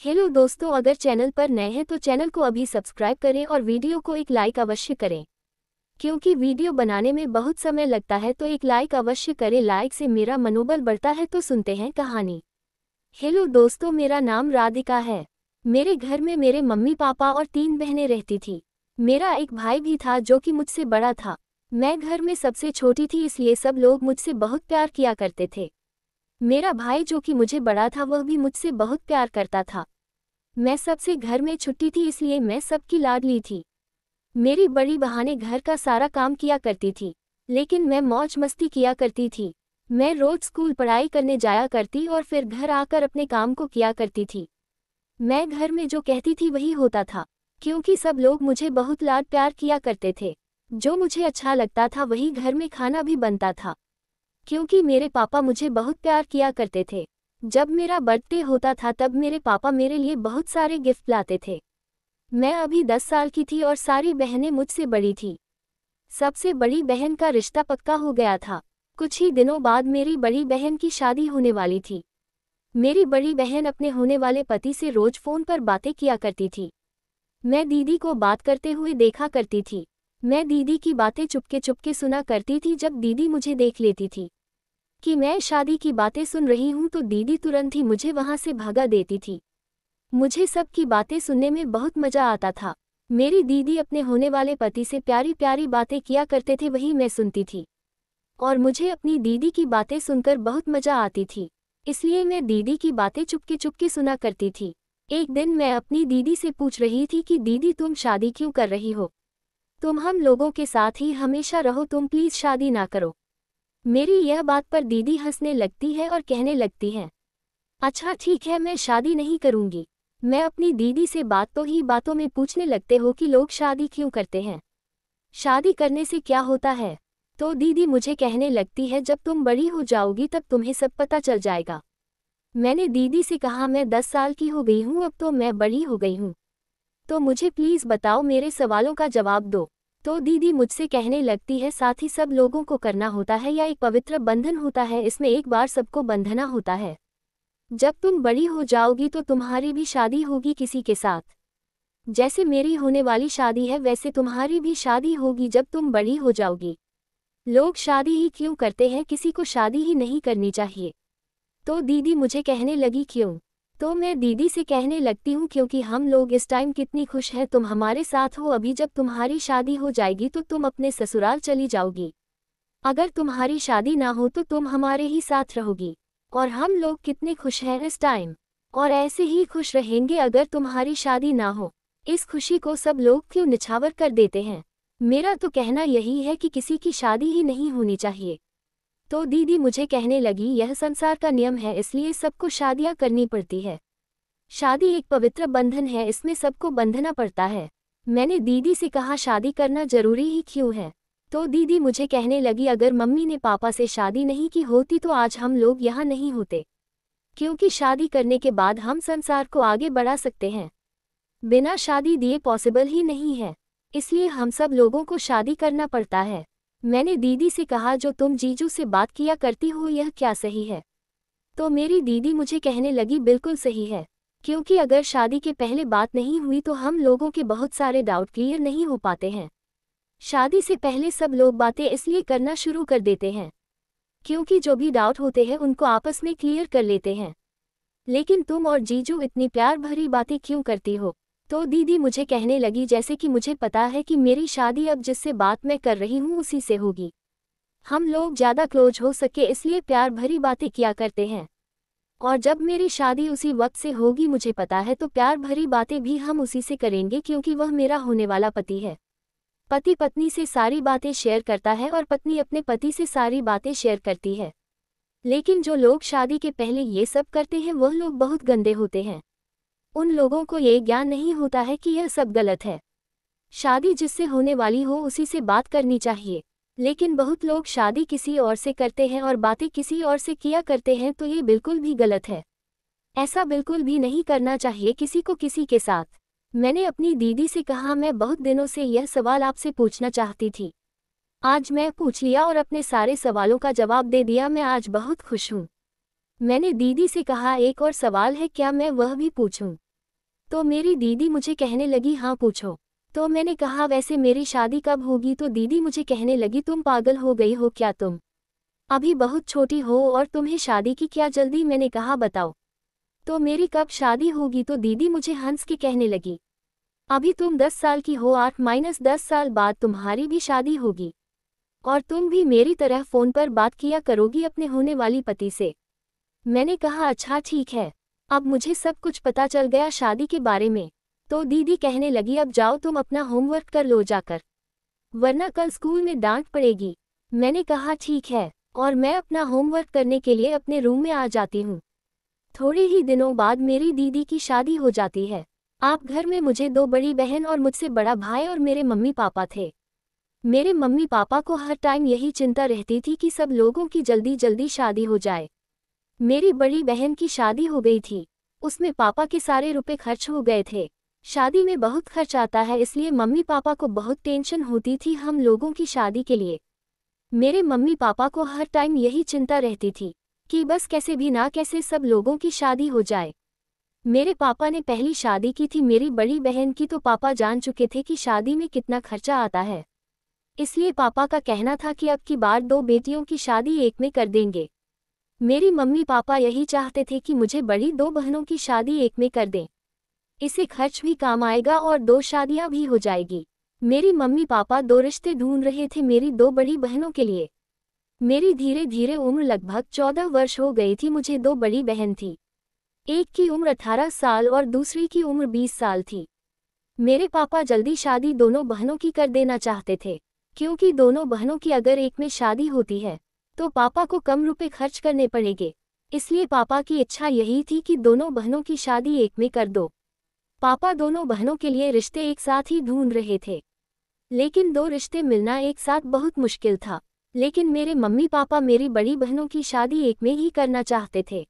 Hello दोस्तों, अगर channel पर नए हैं तो चैनल को अभी सब्सक्राइब करें और वीडियो को एक लाइक अवश्य करें, क्योंकि वीडियो बनाने में बहुत समय लगता है। तो एक लाइक अवश्य करें, लाइक से मेरा मनोबल बढ़ता है। तो सुनते हैं कहानी। हेलो दोस्तों, मेरा नाम राधिका है। मेरे घर में मेरे मम्मी पापा और 3 बहनें रहती थी। मेरा एक भाई भी था जो कि मुझसे बड़ा था। मैं घर में सबसे छोटी थी, इसलिए सब लोग मुझसे बहुत प्यार किया करते थे। मेरा भाई जो कि मुझे बड़ा था वह भी मुझसे बहुत प्यार करता था। मैं सबसे घर में छुट्टी थी, इसलिए मैं सबकी लाडली थी। मेरी बड़ी बहनें घर का सारा काम किया करती थी, लेकिन मैं मौज मस्ती किया करती थी। मैं रोज स्कूल पढ़ाई करने जाया करती और फिर घर आकर अपने काम को किया करती थी। मैं घर में जो कहती थी वही होता था, क्योंकि सब लोग मुझे बहुत लाड प्यार किया करते थे। जो मुझे अच्छा लगता था वही घर में खाना भी बनता था, क्योंकि मेरे पापा मुझे बहुत प्यार किया करते थे। जब मेरा बर्थडे होता था तब मेरे पापा मेरे लिए बहुत सारे गिफ्ट लाते थे। मैं अभी 10 साल की थी और सारी बहनें मुझसे बड़ी थी। सबसे बड़ी बहन का रिश्ता पक्का हो गया था। कुछ ही दिनों बाद मेरी बड़ी बहन की शादी होने वाली थी। मेरी बड़ी बहन अपने होने वाले पति से रोज फोन पर बातें किया करती थी। मैं दीदी को बात करते हुए देखा करती थी। मैं दीदी की बातें चुपके चुपके सुना करती थी। जब दीदी मुझे देख लेती थी कि मैं शादी की बातें सुन रही हूँ तो दीदी तुरंत ही मुझे वहाँ से भगा देती थी। मुझे सबकी बातें सुनने में बहुत मजा आता था। मेरी दीदी अपने होने वाले पति से प्यारी प्यारी बातें किया करते थे, वही मैं सुनती थी और मुझे अपनी दीदी की बातें सुनकर बहुत मजा आती थी। इसलिए मैं दीदी की बातें चुपके चुपके सुना करती थी। एक दिन मैं अपनी दीदी से पूछ रही थी कि दीदी तुम शादी क्यों कर रही हो? तुम हम लोगों के साथ ही हमेशा रहो, तुम प्लीज शादी ना करो। मेरी यह बात पर दीदी हंसने लगती है और कहने लगती है, अच्छा ठीक है, मैं शादी नहीं करूंगी। मैं अपनी दीदी से बातों ही बातों में पूछने लगते हो कि लोग शादी क्यों करते हैं, शादी करने से क्या होता है? तो दीदी मुझे कहने लगती है, जब तुम बड़ी हो जाओगी तब तुम्हें सब पता चल जाएगा। मैंने दीदी से कहा, मैं 10 साल की हो गई हूँ, अब तो मैं बड़ी हो गई हूँ, तो मुझे प्लीज़ बताओ, मेरे सवालों का जवाब दो। तो दीदी मुझसे कहने लगती है, साथ ही सब लोगों को करना होता है या एक पवित्र बंधन होता है, इसमें एक बार सबको बंधना होता है। जब तुम बड़ी हो जाओगी तो तुम्हारी भी शादी होगी किसी के साथ। जैसे मेरी होने वाली शादी है वैसे तुम्हारी भी शादी होगी जब तुम बड़ी हो जाओगी। लोग शादी ही क्यों करते हैं, किसी को शादी ही नहीं करनी चाहिए। तो दीदी मुझे कहने लगी, क्यों? तो मैं दीदी से कहने लगती हूँ, क्योंकि हम लोग इस टाइम कितनी खुश हैं, तुम हमारे साथ हो। अभी जब तुम्हारी शादी हो जाएगी तो तुम अपने ससुराल चली जाओगी। अगर तुम्हारी शादी ना हो तो तुम हमारे ही साथ रहोगी, और हम लोग कितने खुश हैं इस टाइम, और ऐसे ही खुश रहेंगे अगर तुम्हारी शादी ना हो। इस खुशी को सब लोग क्यों निछावर कर देते हैं? मेरा तो कहना यही है कि किसी की शादी ही नहीं होनी चाहिए। तो दीदी मुझे कहने लगी, यह संसार का नियम है, इसलिए सबको शादियां करनी पड़ती है। शादी एक पवित्र बंधन है, इसमें सबको बंधना पड़ता है। मैंने दीदी से कहा, शादी करना जरूरी ही क्यों है? तो दीदी मुझे कहने लगी, अगर मम्मी ने पापा से शादी नहीं की होती तो आज हम लोग यहाँ नहीं होते, क्योंकि शादी करने के बाद हम संसार को आगे बढ़ा सकते हैं। बिना शादी दिए पॉसिबल ही नहीं है, इसलिए हम सब लोगों को शादी करना पड़ता है। मैंने दीदी से कहा, जो तुम जीजू से बात किया करती हो यह क्या सही है? तो मेरी दीदी मुझे कहने लगी, बिल्कुल सही है, क्योंकि अगर शादी के पहले बात नहीं हुई तो हम लोगों के बहुत सारे डाउट क्लियर नहीं हो पाते हैं। शादी से पहले सब लोग बातें इसलिए करना शुरू कर देते हैं क्योंकि जो भी डाउट होते हैं उनको आपस में क्लियर कर लेते हैं। लेकिन तुम और जीजू इतनी प्यार भरी बातें क्यों करती हो? तो दीदी मुझे कहने लगी, जैसे कि मुझे पता है कि मेरी शादी अब जिससे बात मैं कर रही हूँ उसी से होगी। हम लोग ज़्यादा क्लोज हो सके इसलिए प्यार भरी बातें किया करते हैं, और जब मेरी शादी उसी वक्त से होगी मुझे पता है तो प्यार भरी बातें भी हम उसी से करेंगे, क्योंकि वह मेरा होने वाला पति है। पति पत्नी से सारी बातें शेयर करता है और पत्नी अपने पति से सारी बातें शेयर करती है। लेकिन जो लोग शादी के पहले ये सब करते हैं वह लोग बहुत गंदे होते हैं। उन लोगों को ये ज्ञान नहीं होता है कि यह सब गलत है। शादी जिससे होने वाली हो उसी से बात करनी चाहिए, लेकिन बहुत लोग शादी किसी और से करते हैं और बातें किसी और से किया करते हैं, तो ये बिल्कुल भी गलत है। ऐसा बिल्कुल भी नहीं करना चाहिए किसी को किसी के साथ। मैंने अपनी दीदी से कहा, मैं बहुत दिनों से यह सवाल आपसे पूछना चाहती थी, आज मैं पूछ लिया और अपने सारे सवालों का जवाब दे दिया। मैं आज बहुत खुश हूँ। मैंने दीदी से कहा, एक और सवाल है, क्या मैं वह भी पूछूं? तो मेरी दीदी मुझे कहने लगी हाँ पूछो। तो मैंने कहा वैसे मेरी शादी कब होगी, तो दीदी मुझे कहने लगी तुम पागल हो गई हो क्या, तुम अभी बहुत छोटी हो और तुम्हें शादी की क्या जल्दी। मैंने कहा बताओ तो मेरी कब शादी होगी, तो दीदी मुझे हंस के कहने लगी अभी तुम 10 साल की हो, 8-10 साल बाद तुम्हारी भी शादी होगी और तुम भी मेरी तरह फ़ोन पर बात किया करोगी अपने होने वाली पति से। मैंने कहा अच्छा ठीक है, अब मुझे सब कुछ पता चल गया शादी के बारे में। तो दीदी कहने लगी अब जाओ तुम अपना होमवर्क कर लो जाकर, वरना कल स्कूल में डांट पड़ेगी। मैंने कहा ठीक है और मैं अपना होमवर्क करने के लिए अपने रूम में आ जाती हूँ। थोड़े ही दिनों बाद मेरी दीदी की शादी हो जाती है। आप घर में मुझे 2 बड़ी बहन और मुझसे बड़ा भाई और मेरे मम्मी पापा थे। मेरे मम्मी पापा को हर टाइम यही चिंता रहती थी कि सब लोगों की जल्दी जल्दी शादी हो जाए। मेरी बड़ी बहन की शादी हो गई थी, उसमें पापा के सारे रुपए खर्च हो गए थे। शादी में बहुत खर्च आता है, इसलिए मम्मी पापा को बहुत टेंशन होती थी हम लोगों की शादी के लिए। मेरे मम्मी पापा को हर टाइम यही चिंता रहती थी कि बस कैसे भी ना कैसे सब लोगों की शादी हो जाए। मेरे पापा ने पहली शादी की थी मेरी बड़ी बहन की, तो पापा जान चुके थे कि शादी में कितना खर्चा आता है, इसलिए पापा का कहना था कि अब की बार 2 बेटियों की शादी एक में कर देंगे। मेरी मम्मी पापा यही चाहते थे कि मुझे बड़ी 2 बहनों की शादी एक में कर दें, इससे खर्च भी काम आएगा और 2 शादियां भी हो जाएगी। मेरी मम्मी पापा 2 रिश्ते ढूंढ रहे थे मेरी 2 बड़ी बहनों के लिए। मेरी धीरे धीरे उम्र लगभग 14 वर्ष हो गई थी। मुझे 2 बड़ी बहन थी, एक की उम्र 18 साल और दूसरी की उम्र 20 साल थी। मेरे पापा जल्दी शादी दोनों बहनों की कर देना चाहते थे, क्योंकि दोनों बहनों की अगर एक में शादी होती है तो पापा को कम रुपए खर्च करने पड़ेंगे, इसलिए पापा की इच्छा यही थी कि दोनों बहनों की शादी एक में कर दो। पापा दोनों बहनों के लिए रिश्ते एक साथ ही ढूंढ रहे थे, लेकिन 2 रिश्ते मिलना एक साथ बहुत मुश्किल था। लेकिन मेरे मम्मी पापा मेरी बड़ी बहनों की शादी एक में ही करना चाहते थे,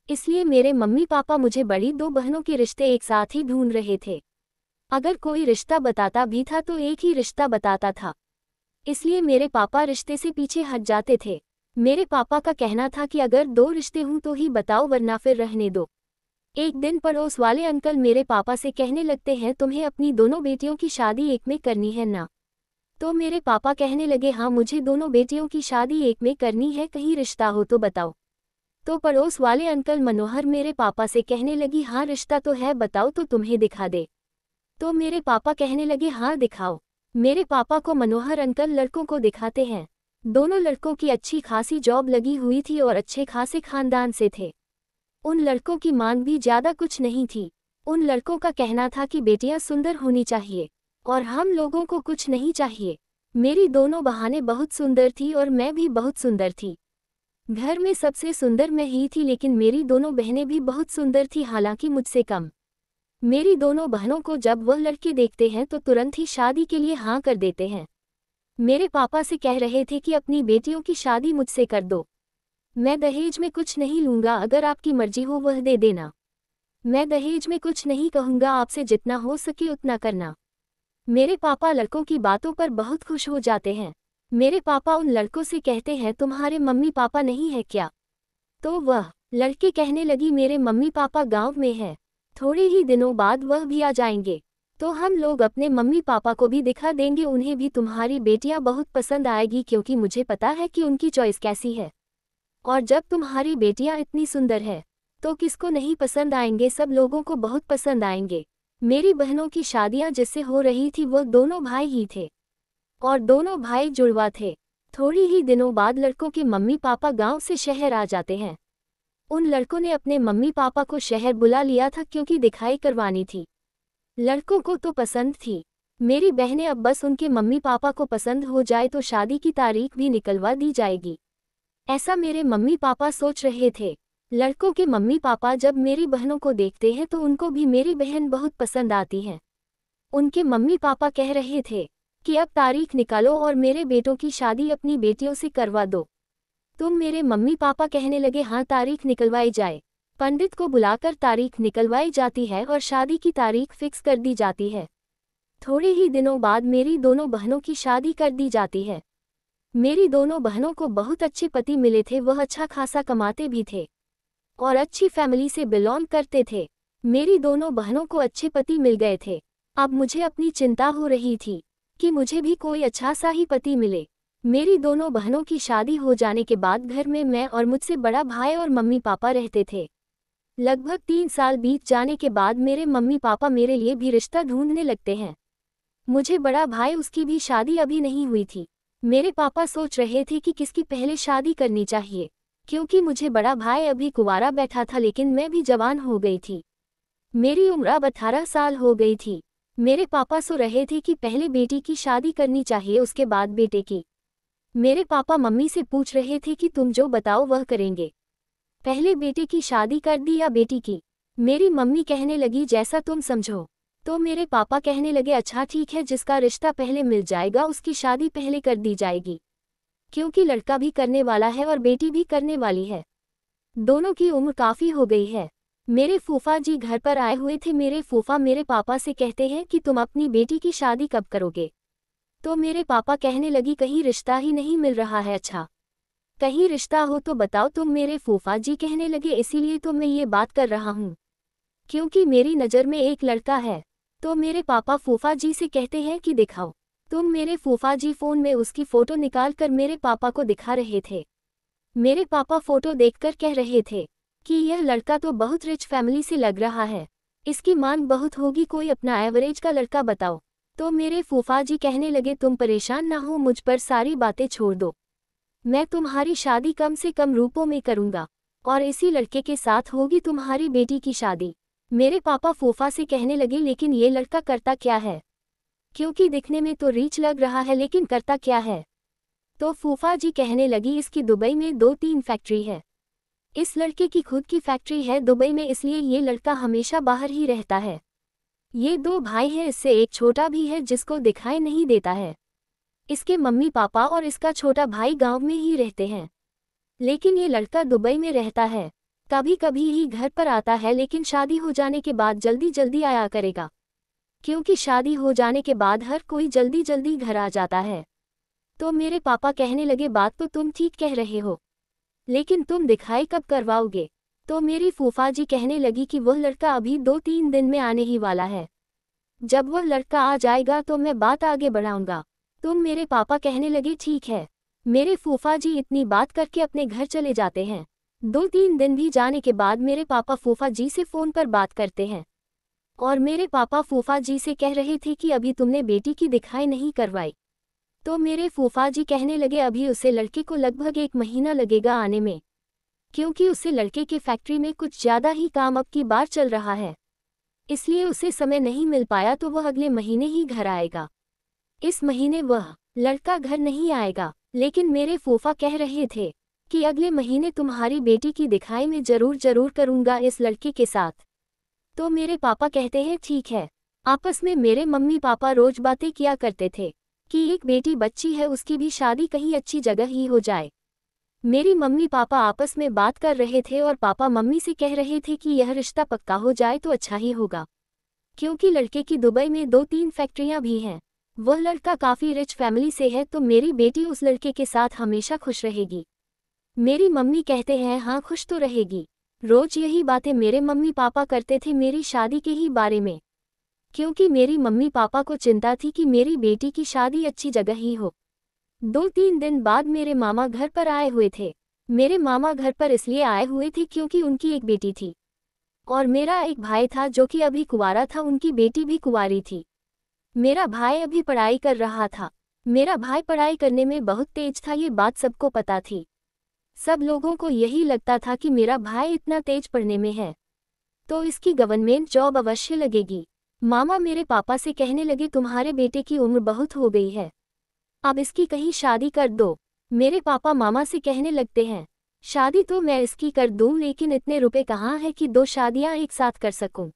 इसलिए मेरे मम्मी पापा मुझे बड़ी 2 बहनों के रिश्ते एक साथ ही ढूंढ रहे थे। अगर कोई रिश्ता बताता भी था तो एक ही रिश्ता बताता था, इसलिए मेरे पापा रिश्ते से पीछे हट जाते थे। मेरे पापा का कहना था कि अगर 2 रिश्ते हों तो ही बताओ, वरना फिर रहने दो। एक दिन पड़ोस वाले अंकल मेरे पापा से कहने लगते हैं तुम्हें अपनी दोनों बेटियों की शादी एक में करनी है ना। तो मेरे पापा कहने लगे हाँ मुझे दोनों बेटियों की शादी एक में करनी है, कहीं रिश्ता हो तो बताओ। तो पड़ोस वाले अंकल मनोहर मेरे पापा से कहने लगी हाँ रिश्ता तो है, बताओ तो तुम्हें दिखा दे। तो मेरे पापा कहने लगे हाँ दिखाओ। मेरे पापा को मनोहर अंकल लड़कों को दिखाते हैं। दोनों लड़कों की अच्छी खासी जॉब लगी हुई थी और अच्छे खासे खानदान से थे। उन लड़कों की मांग भी ज़्यादा कुछ नहीं थी। उन लड़कों का कहना था कि बेटियां सुंदर होनी चाहिए और हम लोगों को कुछ नहीं चाहिए। मेरी दोनों बहनें बहुत सुंदर थी और मैं भी बहुत सुंदर थी। घर में सबसे सुंदर मैं ही थी, लेकिन मेरी दोनों बहनें भी बहुत सुंदर थी, हालांकि मुझसे कम। मेरी दोनों बहनों को जब वह लड़के देखते हैं तो तुरंत ही शादी के लिए हाँ कर देते हैं। मेरे पापा से कह रहे थे कि अपनी बेटियों की शादी मुझसे कर दो, मैं दहेज में कुछ नहीं लूँगा, अगर आपकी मर्जी हो वह दे देना। मैं दहेज में कुछ नहीं कहूँगा, आपसे जितना हो सके उतना करना। मेरे पापा लड़कों की बातों पर बहुत खुश हो जाते हैं। मेरे पापा उन लड़कों से कहते हैं तुम्हारे मम्मी पापा नहीं है क्या। तो वह लड़के कहने लगी मेरे मम्मी पापा गांव में है, थोड़े ही दिनों बाद वह भी आ जाएंगे, तो हम लोग अपने मम्मी पापा को भी दिखा देंगे, उन्हें भी तुम्हारी बेटियां बहुत पसंद आएगी, क्योंकि मुझे पता है कि उनकी चॉइस कैसी है। और जब तुम्हारी बेटियां इतनी सुंदर है तो किसको नहीं पसंद आएंगे, सब लोगों को बहुत पसंद आएंगे। मेरी बहनों की शादियां जिससे हो रही थी वो दोनों भाई ही थे और दोनों भाई जुड़वा थे। थोड़ी ही दिनों बाद लड़कों के मम्मी पापा गांव से शहर आ जाते हैं। उन लड़कों ने अपने मम्मी पापा को शहर बुला लिया था क्योंकि दिखाई करवानी थी। लड़कों को तो पसंद थी मेरी बहनें, अब बस उनके मम्मी पापा को पसंद हो जाए तो शादी की तारीख भी निकलवा दी जाएगी, ऐसा मेरे मम्मी पापा सोच रहे थे। लड़कों के मम्मी पापा जब मेरी बहनों को देखते हैं तो उनको भी मेरी बहन बहुत पसंद आती है। उनके मम्मी पापा कह रहे थे कि अब तारीख निकालो और मेरे बेटों की शादी अपनी बेटियों से करवा दो। तुम मेरे मम्मी पापा कहने लगे हाँ तारीख निकलवाई जाए। पंडित को बुलाकर तारीख निकलवाई जाती है और शादी की तारीख फिक्स कर दी जाती है। थोड़े ही दिनों बाद मेरी दोनों बहनों की शादी कर दी जाती है। मेरी दोनों बहनों को बहुत अच्छे पति मिले थे, वह अच्छा खासा कमाते भी थे और अच्छी फैमिली से बिलोंग करते थे। मेरी दोनों बहनों को अच्छे पति मिल गए थे। अब मुझे अपनी चिंता हो रही थी कि मुझे भी कोई अच्छा सा ही पति मिले। मेरी दोनों बहनों की शादी हो जाने के बाद घर में मैं और मुझसे बड़ा भाई और मम्मी पापा रहते थे। लगभग 3 साल बीत जाने के बाद मेरे मम्मी पापा मेरे लिए भी रिश्ता ढूंढने लगते हैं। मुझे बड़ा भाई, उसकी भी शादी अभी नहीं हुई थी। मेरे पापा सोच रहे थे कि किसकी पहले शादी करनी चाहिए, क्योंकि मुझे बड़ा भाई अभी कुंवारा बैठा था लेकिन मैं भी जवान हो गई थी। मेरी उम्र अब 18 साल हो गई थी। मेरे पापा सो रहे थे कि पहले बेटी की शादी करनी चाहिए, उसके बाद बेटे की। मेरे पापा मम्मी से पूछ रहे थे कि तुम जो बताओ वह करेंगे, पहले बेटे की शादी कर दी या बेटी की। मेरी मम्मी कहने लगी जैसा तुम समझो। तो मेरे पापा कहने लगे अच्छा ठीक है, जिसका रिश्ता पहले मिल जाएगा उसकी शादी पहले कर दी जाएगी, क्योंकि लड़का भी करने वाला है और बेटी भी करने वाली है। दोनों की उम्र काफ़ी हो गई है। मेरे फूफा जी घर पर आए हुए थे। मेरे फूफा मेरे पापा से कहते हैं कि तुम अपनी बेटी की शादी कब करोगे। तो मेरे पापा कहने लगी कहीं रिश्ता ही नहीं मिल रहा है। अच्छा, कहीं रिश्ता हो तो बताओ तुम। मेरे फूफा जी कहने लगे इसीलिए तो मैं ये बात कर रहा हूँ, क्योंकि मेरी नज़र में एक लड़का है। तो मेरे पापा फूफा जी से कहते हैं कि दिखाओ। तुम मेरे फूफा जी फ़ोन में उसकी फ़ोटो निकाल कर मेरे पापा को दिखा रहे थे। मेरे पापा फ़ोटो देखकर कह रहे थे कि यह लड़का तो बहुत रिच फैमिली से लग रहा है, इसकी मांग बहुत होगी, कोई अपना एवरेज का लड़का बताओ। तो मेरे फूफा जी कहने लगे तुम परेशान ना हो, मुझ पर सारी बातें छोड़ दो। मैं तुम्हारी शादी कम से कम रुपयों में करूँगा और इसी लड़के के साथ होगी तुम्हारी बेटी की शादी। मेरे पापा फूफा से कहने लगे लेकिन ये लड़का करता क्या है, क्योंकि दिखने में तो रिच लग रहा है लेकिन करता क्या है। तो फूफा जी कहने लगी इसकी दुबई में 2-3 फैक्ट्री है। इस लड़के की खुद की फैक्ट्री है दुबई में, इसलिए ये लड़का हमेशा बाहर ही रहता है। ये 2 भाई हैं, इससे एक छोटा भी है जिसको दिखाई नहीं देता है। इसके मम्मी पापा और इसका छोटा भाई गांव में ही रहते हैं, लेकिन ये लड़का दुबई में रहता है। कभी कभी ही घर पर आता है, लेकिन शादी हो जाने के बाद जल्दी जल्दी आया करेगा, क्योंकि शादी हो जाने के बाद हर कोई जल्दी जल्दी घर आ जाता है। तो मेरे पापा कहने लगे बात तो तुम ठीक कह रहे हो, लेकिन तुम दिखाई कब करवाओगे। तो मेरी फूफा जी कहने लगी कि वह लड़का अभी 2-3 दिन में आने ही वाला है। जब वह लड़का आ जाएगा तो मैं बात आगे बढ़ाऊंगा। तुम मेरे पापा कहने लगे ठीक है। मेरे फूफा जी इतनी बात करके अपने घर चले जाते हैं। 2-3 दिन भी जाने के बाद मेरे पापा फूफा जी से फ़ोन पर बात करते हैं और मेरे पापा फूफा जी से कह रहे थे कि अभी तुमने बेटी की दिखाई नहीं करवाई। तो मेरे फूफा जी कहने लगे अभी उसे लड़के को लगभग 1 महीना लगेगा आने में, क्योंकि उसे लड़के के फैक्ट्री में कुछ ज़्यादा ही काम अब की बार चल रहा है, इसलिए उसे समय नहीं मिल पाया, तो वह अगले महीने ही घर आएगा। इस महीने वह लड़का घर नहीं आएगा, लेकिन मेरे फूफा कह रहे थे कि अगले महीने तुम्हारी बेटी की दिखाई में ज़रूर करूँगा इस लड़के के साथ। तो मेरे पापा कहते हैं ठीक है। आपस में मेरे मम्मी पापा रोज बातें किया करते थे कि एक बेटी बच्ची है, उसकी भी शादी कहीं अच्छी जगह ही हो जाए। मेरी मम्मी पापा आपस में बात कर रहे थे और पापा मम्मी से कह रहे थे कि यह रिश्ता पक्का हो जाए तो अच्छा ही होगा, क्योंकि लड़के की दुबई में 2-3 फैक्ट्रियां भी हैं। वह लड़का काफ़ी रिच फैमिली से है, तो मेरी बेटी उस लड़के के साथ हमेशा खुश रहेगी। मेरी मम्मी कहते हैं हाँ खुश तो रहेगी। रोज यही बातें मेरे मम्मी पापा करते थे मेरी शादी के ही बारे में, क्योंकि मेरी मम्मी पापा को चिंता थी कि मेरी बेटी की शादी अच्छी जगह ही हो। 2-3 दिन बाद मेरे मामा घर पर आए हुए थे। मेरे मामा घर पर इसलिए आए हुए थे क्योंकि उनकी एक बेटी थी और मेरा एक भाई था जो कि अभी कुंवारा था, उनकी बेटी भी कुंवारी थी। मेरा भाई अभी पढ़ाई कर रहा था। मेरा भाई पढ़ाई करने में बहुत तेज था, ये बात सबको पता थी। सब लोगों को यही लगता था कि मेरा भाई इतना तेज पढ़ने में है तो इसकी गवर्नमेंट जॉब अवश्य लगेगी। मामा मेरे पापा से कहने लगे तुम्हारे बेटे की उम्र बहुत हो गई है, अब इसकी कहीं शादी कर दो। मेरे पापा मामा से कहने लगते हैं शादी तो मैं इसकी कर दूं, लेकिन इतने रुपए कहाँ है कि 2 शादियां एक साथ कर सकूं,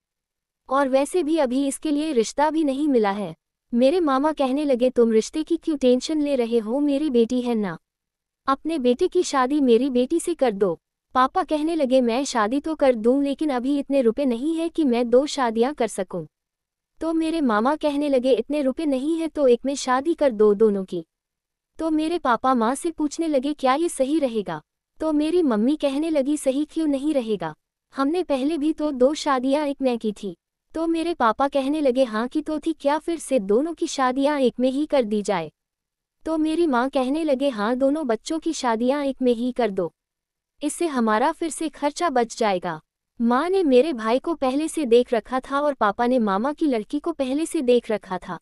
और वैसे भी अभी इसके लिए रिश्ता भी नहीं मिला है। मेरे मामा कहने लगे तुम रिश्ते की क्यों टेंशन ले रहे हो, मेरी बेटी है ना, अपने बेटे की शादी मेरी बेटी से कर दो। पापा कहने लगे मैं शादी तो कर दूं, लेकिन अभी इतने रुपए नहीं है कि मैं 2 शादियां कर सकूं। तो मेरे मामा कहने लगे इतने रुपए नहीं है तो एक में शादी कर दो दोनों की। तो मेरे पापा माँ से पूछने लगे क्या ये सही रहेगा। तो मेरी मम्मी कहने लगी सही क्यों नहीं रहेगा, हमने पहले भी तो 2 शादियां एक में की थी। तो मेरे पापा कहने लगे हाँ की तो थी, क्या फिर से दोनों की शादियां एक में ही कर दी जाए। तो मेरी माँ कहने लगे हाँ दोनों बच्चों की शादियां एक में ही कर दो, इससे हमारा फिर से खर्चा बच जाएगा। माँ ने मेरे भाई को पहले से देख रखा था और पापा ने मामा की लड़की को पहले से देख रखा था।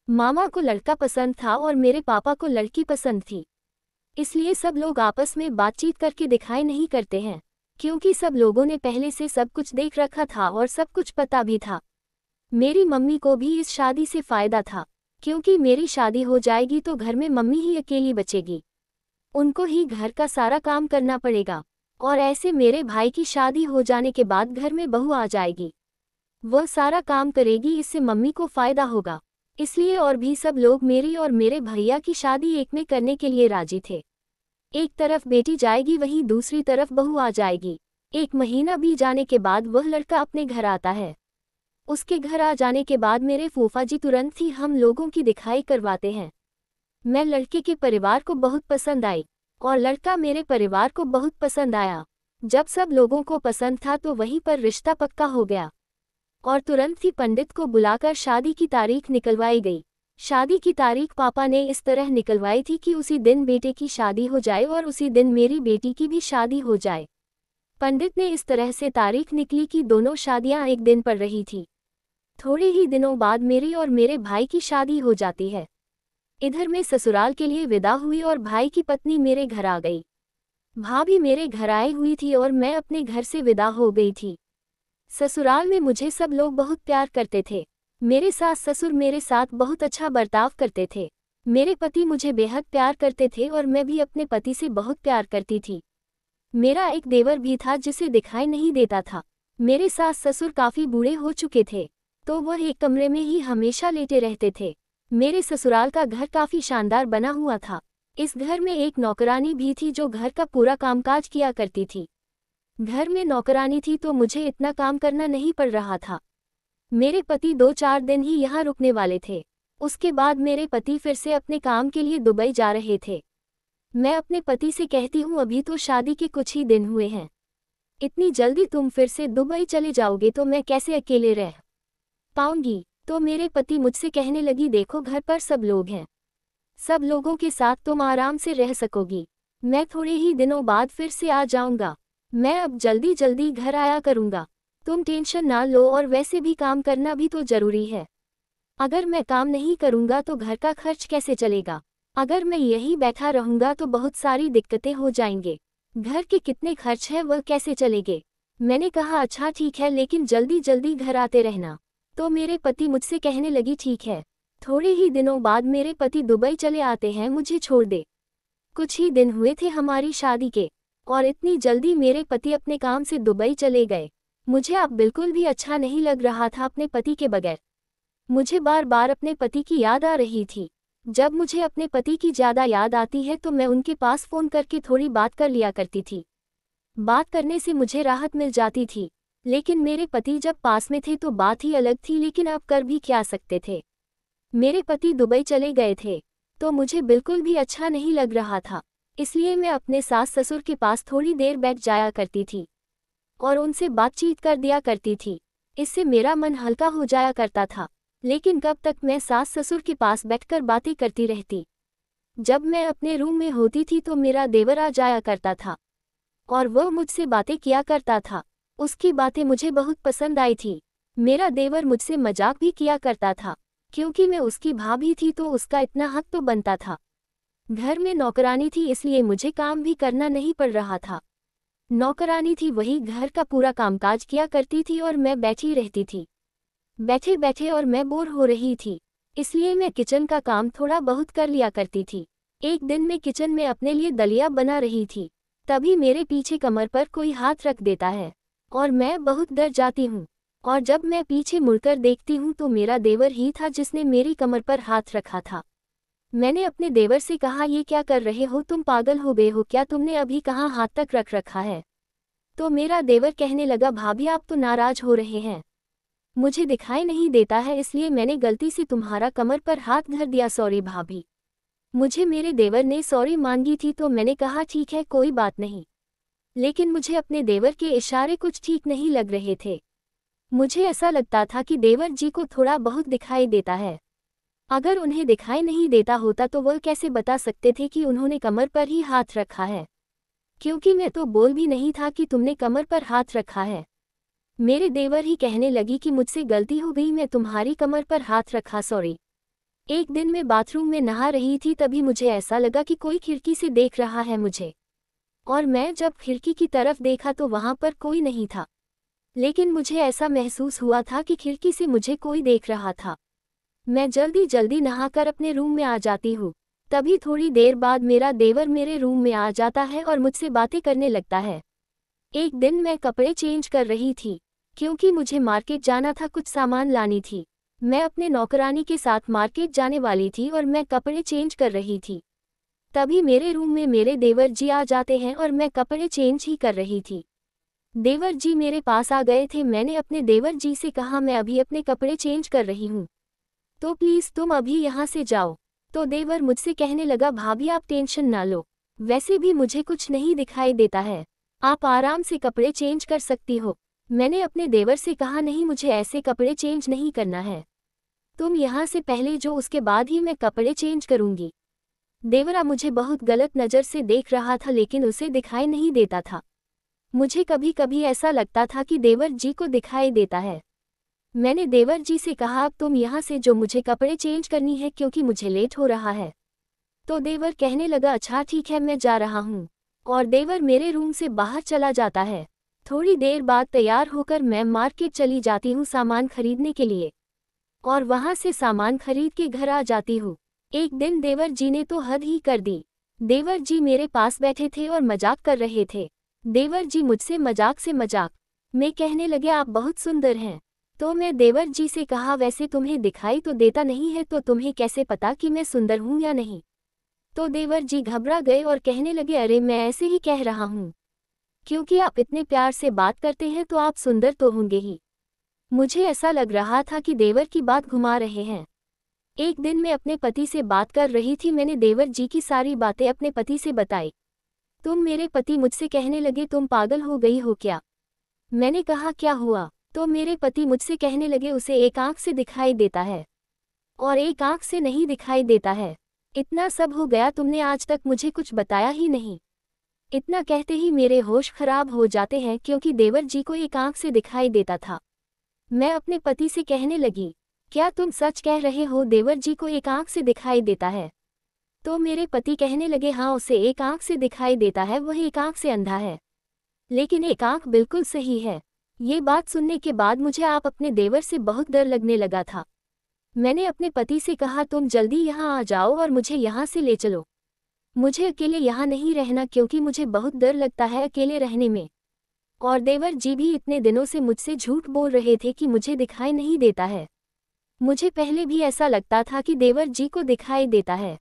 मामा को लड़का पसंद था और मेरे पापा को लड़की पसंद थी। इसलिए सब लोग आपस में बातचीत करके दिखाई नहीं करते हैं, क्योंकि सब लोगों ने पहले से सब कुछ देख रखा था और सब कुछ पता भी था। मेरी मम्मी को भी इस शादी से फायदा था, क्योंकि मेरी शादी हो जाएगी तो घर में मम्मी ही अकेली बचेगी, उनको ही घर का सारा काम करना पड़ेगा। और ऐसे मेरे भाई की शादी हो जाने के बाद घर में बहू आ जाएगी, वह सारा काम करेगी, इससे मम्मी को फायदा होगा। इसलिए और भी सब लोग मेरी और मेरे भैया की शादी एक में करने के लिए राजी थे। एक तरफ बेटी जाएगी वहीं दूसरी तरफ बहू आ जाएगी। 1 महीना भी जाने के बाद वह लड़का अपने घर आता है। उसके घर आ जाने के बाद मेरे फूफा जी तुरंत ही हम लोगों की दिखाई करवाते हैं। मैं लड़के के परिवार को बहुत पसंद आई और लड़का मेरे परिवार को बहुत पसंद आया। जब सब लोगों को पसंद था तो वहीं पर रिश्ता पक्का हो गया और तुरंत ही पंडित को बुलाकर शादी की तारीख निकलवाई गई। शादी की तारीख पापा ने इस तरह निकलवाई थी कि उसी दिन बेटे की शादी हो जाए और उसी दिन मेरी बेटी की भी शादी हो जाए। पंडित ने इस तरह से तारीख निकली कि दोनों शादियां एक दिन पर रही थी। थोड़े ही दिनों बाद मेरी और मेरे भाई की शादी हो जाती है। इधर मैं ससुराल के लिए विदा हुई और भाई की पत्नी मेरे घर आ गई। भाभी मेरे घर आई हुई थी और मैं अपने घर से विदा हो गई थी। ससुराल में मुझे सब लोग बहुत प्यार करते थे। मेरे सास ससुर मेरे साथ बहुत अच्छा बर्ताव करते थे। मेरे पति मुझे बेहद प्यार करते थे और मैं भी अपने पति से बहुत प्यार करती थी। मेरा एक देवर भी था जिसे दिखाई नहीं देता था। मेरे सास ससुर काफ़ी बूढ़े हो चुके थे, तो वह एक कमरे में ही हमेशा लेटे रहते थे। मेरे ससुराल का घर काफ़ी शानदार बना हुआ था। इस घर में एक नौकरानी भी थी जो घर का पूरा कामकाज किया करती थी। घर में नौकरानी थी तो मुझे इतना काम करना नहीं पड़ रहा था। मेरे पति 2-4 दिन ही यहाँ रुकने वाले थे। उसके बाद मेरे पति फिर से अपने काम के लिए दुबई जा रहे थे। मैं अपने पति से कहती हूँ अभी तो शादी के कुछ ही दिन हुए हैं, इतनी जल्दी तुम फिर से दुबई चले जाओगे तो मैं कैसे अकेले रह पाऊंगी। तो मेरे पति मुझसे कहने लगी देखो घर पर सब लोग हैं, सब लोगों के साथ तुम आराम से रह सकोगी। मैं थोड़े ही दिनों बाद फिर से आ जाऊंगा। मैं अब जल्दी जल्दी घर आया करूंगा, तुम टेंशन ना लो और वैसे भी काम करना भी तो जरूरी है। अगर मैं काम नहीं करूंगा तो घर का खर्च कैसे चलेगा। अगर मैं यहीं बैठा रहूंगा तो बहुत सारी दिक्कतें हो जाएंगे। घर के कितने खर्च हैं वह कैसे चलेंगे। मैंने कहा अच्छा ठीक है लेकिन जल्दी जल्दी घर आते रहना। तो मेरे पति मुझसे कहने लगी ठीक है। थोड़े ही दिनों बाद मेरे पति दुबई चले आते हैं मुझे छोड़ दे। कुछ ही दिन हुए थे हमारी शादी के और इतनी जल्दी मेरे पति अपने काम से दुबई चले गए। मुझे अब बिल्कुल भी अच्छा नहीं लग रहा था अपने पति के बगैर। मुझे बार बार अपने पति की याद आ रही थी। जब मुझे अपने पति की ज़्यादा याद आती है तो मैं उनके पास फ़ोन करके थोड़ी बात कर लिया करती थी। बात करने से मुझे राहत मिल जाती थी। लेकिन मेरे पति जब पास में थे तो बात ही अलग थी, लेकिन अब कर भी क्या सकते थे। मेरे पति दुबई चले गए थे तो मुझे बिल्कुल भी अच्छा नहीं लग रहा था। इसलिए मैं अपने सास ससुर के पास थोड़ी देर बैठ जाया करती थी और उनसे बातचीत कर दिया करती थी। इससे मेरा मन हल्का हो जाया करता था। लेकिन कब तक मैं सास ससुर के पास बैठकर बातें करती रहती। जब मैं अपने रूम में होती थी तो मेरा देवर आ जाया करता था और वह मुझसे बातें किया करता था। उसकी बातें मुझे बहुत पसंद आई थी। मेरा देवर मुझसे मजाक भी किया करता था, क्योंकि मैं उसकी भाभी थी तो उसका इतना हक तो बनता था। घर में नौकरानी थी इसलिए मुझे काम भी करना नहीं पड़ रहा था। नौकरानी थी वही घर का पूरा कामकाज किया करती थी और मैं बैठी रहती थी। बैठे बैठे और मैं बोर हो रही थी, इसलिए मैं किचन का काम थोड़ा बहुत कर लिया करती थी। एक दिन मैं किचन में अपने लिए दलिया बना रही थी, तभी मेरे पीछे कमर पर कोई हाथ रख देता है और मैं बहुत डर जाती हूँ। और जब मैं पीछे मुड़कर देखती हूँ तो मेरा देवर ही था जिसने मेरी कमर पर हाथ रखा था। मैंने अपने देवर से कहा ये क्या कर रहे हो, तुम पागल हो गए हो क्या, तुमने अभी कहाँ हाथ तक रख रखा है। तो मेरा देवर कहने लगा भाभी आप तो नाराज हो रहे हैं, मुझे दिखाई नहीं देता है इसलिए मैंने गलती से तुम्हारा कमर पर हाथ धर दिया, सॉरी भाभी। मुझे मेरे देवर ने सॉरी मांगी थी तो मैंने कहा ठीक है कोई बात नहीं। लेकिन मुझे अपने देवर के इशारे कुछ ठीक नहीं लग रहे थे। मुझे ऐसा लगता था कि देवर जी को थोड़ा बहुत दिखाई देता है। अगर उन्हें दिखाई नहीं देता होता तो वह कैसे बता सकते थे कि उन्होंने कमर पर ही हाथ रखा है, क्योंकि मैं तो बोल भी नहीं था कि तुमने कमर पर हाथ रखा है। मेरे देवर ही कहने लगी कि मुझसे गलती हो गई, मैं तुम्हारी कमर पर हाथ रखा, सॉरी। एक दिन मैं बाथरूम में नहा रही थी, तभी मुझे ऐसा लगा कि कोई खिड़की से देख रहा है मुझे, और मैं जब खिड़की की तरफ देखा तो वहां पर कोई नहीं था, लेकिन मुझे ऐसा महसूस हुआ था कि खिड़की से मुझे कोई देख रहा था। मैं जल्दी जल्दी नहाकर अपने रूम में आ जाती हूँ। तभी थोड़ी देर बाद मेरा देवर मेरे रूम में आ जाता है और मुझसे बातें करने लगता है। एक दिन मैं कपड़े चेंज कर रही थी, क्योंकि मुझे मार्केट जाना था, कुछ सामान लानी थी। मैं अपने नौकरानी के साथ मार्केट जाने वाली थी और मैं कपड़े चेंज कर रही थी। तभी मेरे रूम में मेरे देवर जी आ जाते हैं और मैं कपड़े चेंज ही कर रही थी। देवर जी मेरे पास आ गए थे। मैंने अपने देवर जी से कहा, मैं अभी अपने कपड़े चेंज कर रही हूँ, तो प्लीज़ तुम अभी यहाँ से जाओ। तो देवर मुझसे कहने लगा, भाभी आप टेंशन ना लो, वैसे भी मुझे कुछ नहीं दिखाई देता है, आप आराम से कपड़े चेंज कर सकती हो। मैंने अपने देवर से कहा, नहीं मुझे ऐसे कपड़े चेंज नहीं करना है, तुम यहाँ से पहले जो, उसके बाद ही मैं कपड़े चेंज करूँगी। देवरा मुझे बहुत गलत नज़र से देख रहा था, लेकिन उसे दिखाई नहीं देता था। मुझे कभी कभी ऐसा लगता था कि देवर जी को दिखाई देता है। मैंने देवर जी से कहा, अब तुम यहाँ से जो, मुझे कपड़े चेंज करनी है क्योंकि मुझे लेट हो रहा है। तो देवर कहने लगा, अच्छा ठीक है मैं जा रहा हूँ, और देवर मेरे रूम से बाहर चला जाता है। थोड़ी देर बाद तैयार होकर मैं मार्केट चली जाती हूँ सामान खरीदने के लिए, और वहाँ से सामान खरीद के घर आ जाती हूँ। एक दिन देवर जी ने तो हद ही कर दी। देवर जी मेरे पास बैठे थे और मजाक कर रहे थे। देवर जी मुझसे मजाक से मजाक में कहने लगे, आप बहुत सुंदर हैं। तो मैं देवर जी से कहा, वैसे तुम्हें दिखाई तो देता नहीं है, तो तुम्हें कैसे पता कि मैं सुंदर हूँ या नहीं? तो देवर जी घबरा गए और कहने लगे, अरे मैं ऐसे ही कह रहा हूँ, क्योंकि आप इतने प्यार से बात करते हैं तो आप सुंदर तो होंगे ही। मुझे ऐसा लग रहा था कि देवर की बात घुमा रहे हैं। एक दिन मैं अपने पति से बात कर रही थी, मैंने देवर जी की सारी बातें अपने पति से बताई। मेरे पति मुझसे कहने लगे, तुम पागल हो गई हो क्या? मैंने कहा, क्या हुआ? तो मेरे पति मुझसे कहने लगे, उसे एक आंख से दिखाई देता है और एक आंख से नहीं दिखाई देता है। इतना सब हो गया, तुमने आज तक मुझे कुछ बताया ही नहीं। इतना कहते ही मेरे होश खराब हो जाते हैं, क्योंकि देवर जी को एक आंख से दिखाई देता था। मैं अपने पति से कहने लगी, क्या तुम सच कह रहे हो, देवर जी को एक आंख से दिखाई देता है? तो मेरे पति कहने लगे, हाँ उसे एक आंख से दिखाई देता है, वह एक आंख से अंधा है, लेकिन एक आंख बिल्कुल सही है। ये बात सुनने के बाद मुझे आप अपने देवर से बहुत डर लगने लगा था। मैंने अपने पति से कहा, तुम जल्दी यहाँ आ जाओ और मुझे यहाँ से ले चलो। मुझे अकेले यहाँ नहीं रहना, क्योंकि मुझे बहुत डर लगता है अकेले रहने में। और देवर जी भी इतने दिनों से मुझसे झूठ बोल रहे थे कि मुझे दिखाई नहीं देता है। मुझे पहले भी ऐसा लगता था कि देवर जी को दिखाई देता है,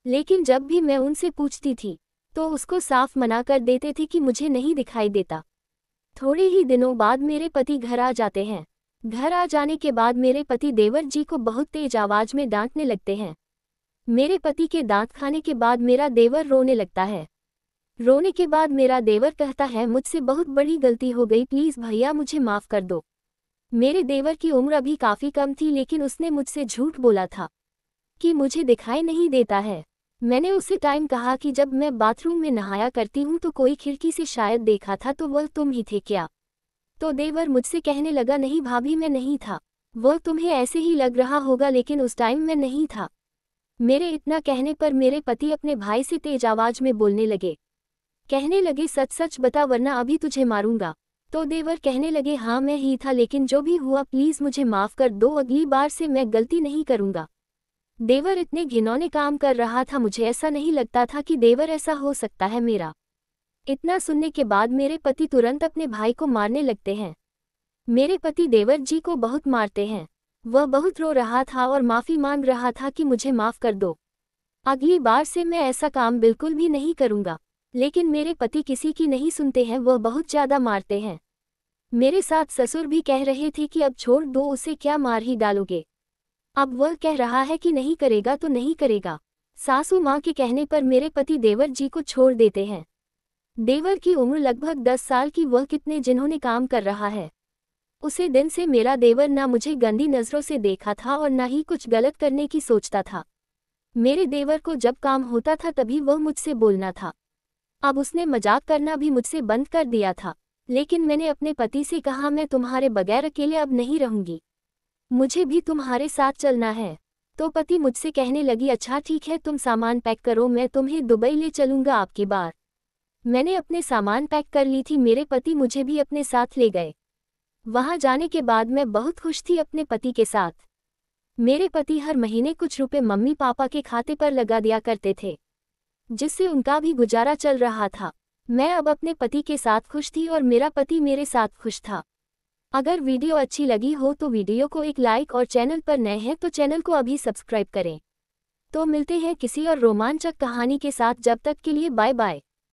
लेकिन जब भी मैं उनसे पूछती थी तो उसको साफ मना कर देते थे कि मुझे नहीं दिखाई देता। थोड़े ही दिनों बाद मेरे पति घर आ जाते हैं। घर आ जाने के बाद मेरे पति देवर जी को बहुत तेज आवाज में डांटने लगते हैं। मेरे पति के डांट खाने के बाद मेरा देवर रोने लगता है। रोने के बाद मेरा देवर कहता है, मुझसे बहुत बड़ी गलती हो गई, प्लीज़ भैया मुझे माफ़ कर दो। मेरे देवर की उम्र अभी काफ़ी कम थी, लेकिन उसने मुझसे झूठ बोला था कि मुझे दिखाई नहीं देता है। मैंने उसी टाइम कहा कि जब मैं बाथरूम में नहाया करती हूँ तो कोई खिड़की से शायद देखा था, तो वह तुम ही थे क्या? तो देवर मुझसे कहने लगा, नहीं भाभी मैं नहीं था, वह तुम्हें ऐसे ही लग रहा होगा, लेकिन उस टाइम मैं नहीं था। मेरे इतना कहने पर मेरे पति अपने भाई से तेज आवाज में बोलने लगे। कहने लगे, सच सच बता वरना अभी तुझे मारूंगा। तो देवर कहने लगे, हाँ मैं ही था, लेकिन जो भी हुआ प्लीज़ मुझे माफ़ कर दो, अगली बार से मैं गलती नहीं करूंगा। देवर इतने घिनौने काम कर रहा था, मुझे ऐसा नहीं लगता था कि देवर ऐसा हो सकता है मेरा। इतना सुनने के बाद मेरे पति तुरंत अपने भाई को मारने लगते हैं। मेरे पति देवर जी को बहुत मारते हैं। वह बहुत रो रहा था और माफ़ी मांग रहा था कि मुझे माफ़ कर दो, अगली बार से मैं ऐसा काम बिल्कुल भी नहीं करूंगा। लेकिन मेरे पति किसी की नहीं सुनते हैं, वह बहुत ज़्यादा मारते हैं। मेरे साथ ससुर भी कह रहे थे कि अब छोड़ दो उसे, क्या मार ही डालोगे। अब वह कह रहा है कि नहीं करेगा तो नहीं करेगा। सासू माँ के कहने पर मेरे पति देवर जी को छोड़ देते हैं। देवर की उम्र लगभग 10 साल की, वह कितने जिन्होंने काम कर रहा है। उसी दिन से मेरा देवर ना मुझे गंदी नज़रों से देखा था और ना ही कुछ गलत करने की सोचता था। मेरे देवर को जब काम होता था तभी वह मुझसे बोलना था। अब उसने मजाक करना भी मुझसे बंद कर दिया था। लेकिन मैंने अपने पति से कहा, मैं तुम्हारे बगैर अकेले अब नहीं रहूंगी, मुझे भी तुम्हारे साथ चलना है। तो पति मुझसे कहने लगी, अच्छा ठीक है, तुम सामान पैक करो, मैं तुम्हें दुबई ले चलूंगा आपकी बार। मैंने अपने सामान पैक कर ली थी, मेरे पति मुझे भी अपने साथ ले गए। वहां जाने के बाद मैं बहुत खुश थी अपने पति के साथ। मेरे पति हर महीने कुछ रुपए मम्मी पापा के खाते पर लगा दिया करते थे, जिससे उनका भी गुजारा चल रहा था। मैं अब अपने पति के साथ खुश थी और मेरा पति मेरे साथ खुश था। अगर वीडियो अच्छी लगी हो तो वीडियो को एक लाइक और चैनल पर नए हैं तो चैनल को अभी सब्सक्राइब करें। तो मिलते हैं किसी और रोमांचक कहानी के साथ, जब तक के लिए बाय बाय।